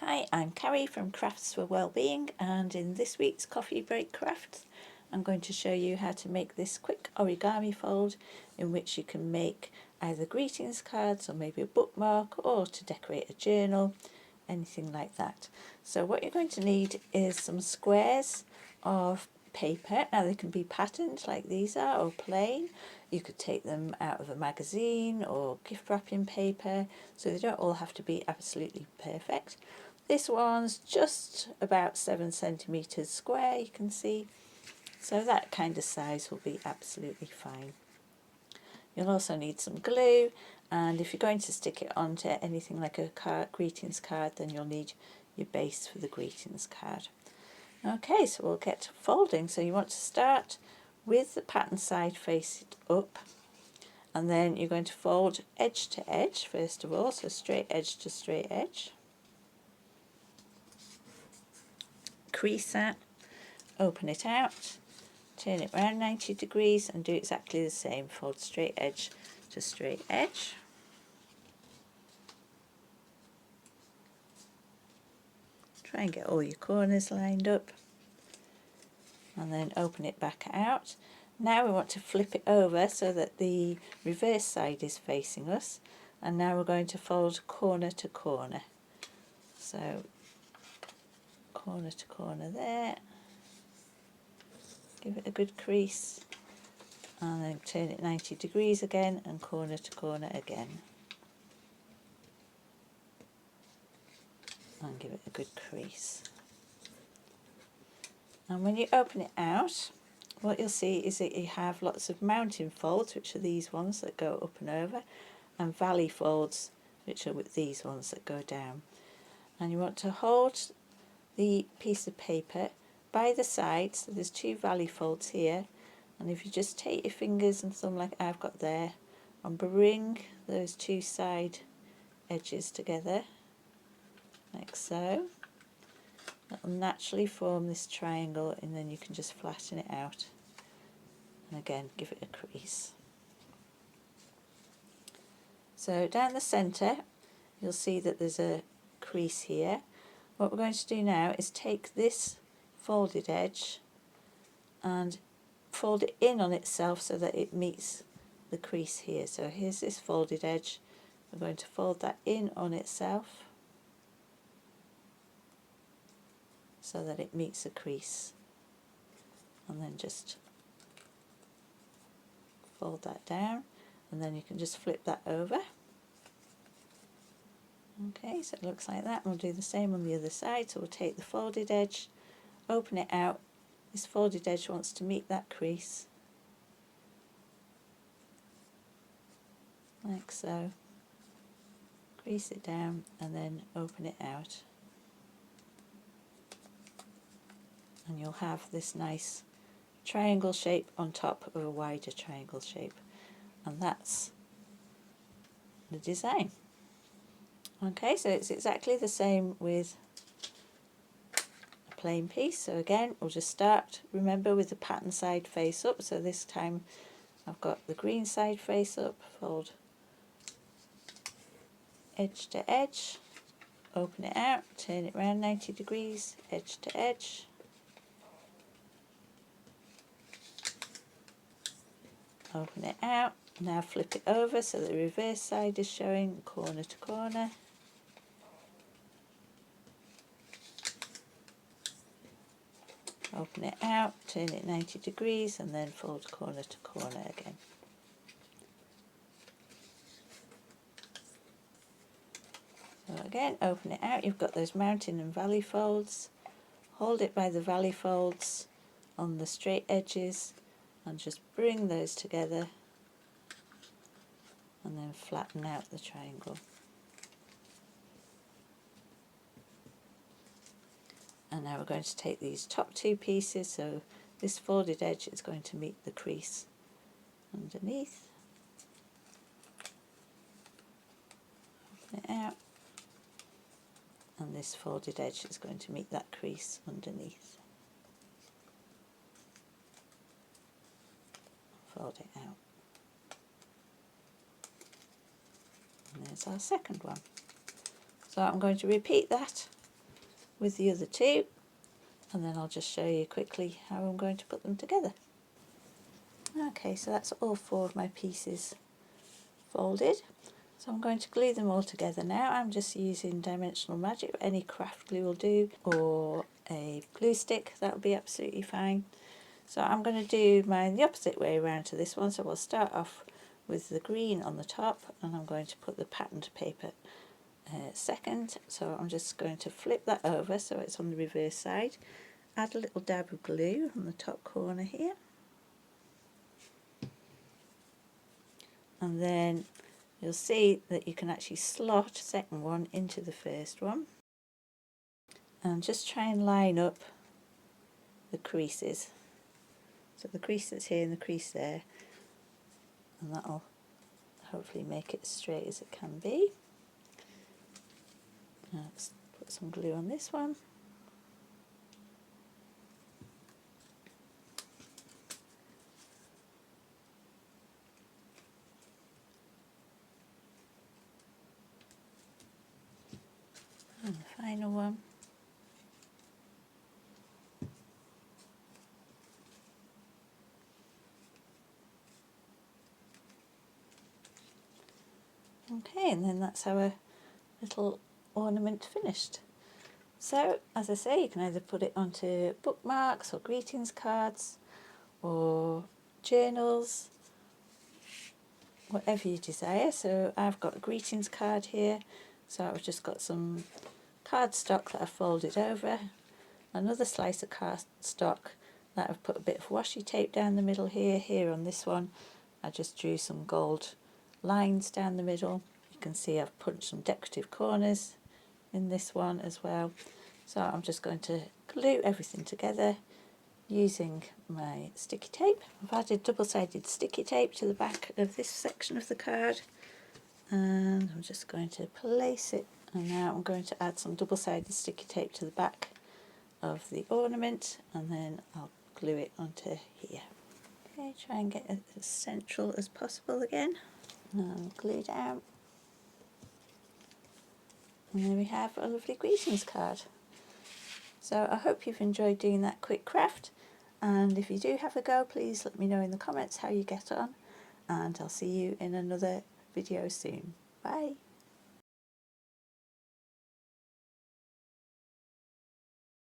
Hi, I'm Carrie from Crafts for Wellbeing, and in this week's Coffee Break Crafts I'm going to show you how to make this quick origami fold in which you can make either greetings cards or maybe a bookmark or to decorate a journal, anything like that. So what you're going to need is some squares of paper. Now they can be patterned like these are or plain. You could take them out of a magazine or gift wrapping paper, so they don't all have to be absolutely perfect. This one's just about 7 centimetres square, you can see, so that kind of size will be absolutely fine. You'll also need some glue, and if you're going to stick it onto anything like a greetings card, then you'll need your base for the greetings card. Okay, so we'll get to folding. So you want to start with the pattern side faced up, and then you're going to fold edge to edge first of all, so straight edge to straight edge. Crease that, open it out, turn it around 90 degrees and do exactly the same. Fold straight edge to straight edge. Try and get all your corners lined up and then open it back out. Now we want to flip it over so that the reverse side is facing us, and now we're going to fold corner to corner. So corner to corner there, give it a good crease and then turn it 90 degrees again and corner to corner again and give it a good crease. And when you open it out, what you'll see is that you have lots of mountain folds, which are these ones that go up and over, and valley folds, which are with these ones that go down. And you want to hold the piece of paper by the side, so there's two valley folds here, and if you just take your fingers and thumb like I've got there and bring those two side edges together like so, that will naturally form this triangle, and then you can just flatten it out and again give it a crease. So down the centre you'll see that there's a crease here. What we're going to do now is take this folded edge and fold it in on itself so that it meets the crease here. So here's this folded edge, we're going to fold that in on itself so that it meets the crease, and then just fold that down, and then you can just flip that over. Okay, so it looks like that. We'll do the same on the other side. So we'll take the folded edge, open it out. This folded edge wants to meet that crease like so, crease it down and then open it out, and you'll have this nice triangle shape on top of a wider triangle shape, and that's the design. Okay, so it's exactly the same with a plain piece. So again, we'll just start, remember, with the pattern side face up. So this time I've got the green side face up, fold edge to edge, open it out, turn it around 90 degrees, edge to edge, open it out. Now flip it over so the reverse side is showing, corner to corner, open it out, turn it 90 degrees and then fold corner to corner again. So again, open it out, you've got those mountain and valley folds, hold it by the valley folds on the straight edges and just bring those together and then flatten out the triangle. And now we're going to take these top two pieces, so this folded edge is going to meet the crease underneath, open it out, and this folded edge is going to meet that crease underneath. Fold it out. And there's our second one. So I'm going to repeat that with the other two, and then I'll just show you quickly how I'm going to put them together. Okay, so that's all 4 of my pieces folded. So I'm going to glue them all together now. I'm just using Dimensional Magic, any craft glue will do, or a glue stick, that will be absolutely fine. So I'm going to do mine the opposite way around to this one. So we'll start off with the green on the top, and I'm going to put the patterned paper second. So I'm just going to flip that over so it's on the reverse side. Add a little dab of glue on the top corner here. And then you'll see that you can actually slot the second one into the first one, and just try and line up the creases. So the crease that's here and the crease there, and that'll hopefully make it as straight as it can be. Now let's put some glue on this one. And the final one. Okay, and then that's our little ornament finished. So, as I say, you can either put it onto bookmarks or greetings cards or journals, whatever you desire. So I've got a greetings card here, so I've just got some cardstock that I've folded over, another slice of cardstock that I've put a bit of washi tape down the middle here. Here on this one I just drew some gold lines down the middle. You can see I've punched some decorative corners in this one as well. So I'm just going to glue everything together using my sticky tape. I've added double-sided sticky tape to the back of this section of the card, and I'm just going to place it, and now I'm going to add some double-sided sticky tape to the back of the ornament, and then I'll glue it onto here. Okay, try and get it as central as possible again, and glue down. And there we have a lovely greetings card. So I hope you've enjoyed doing that quick craft, and if you do have a go, please let me know in the comments how you get on, and I'll see you in another video soon. Bye!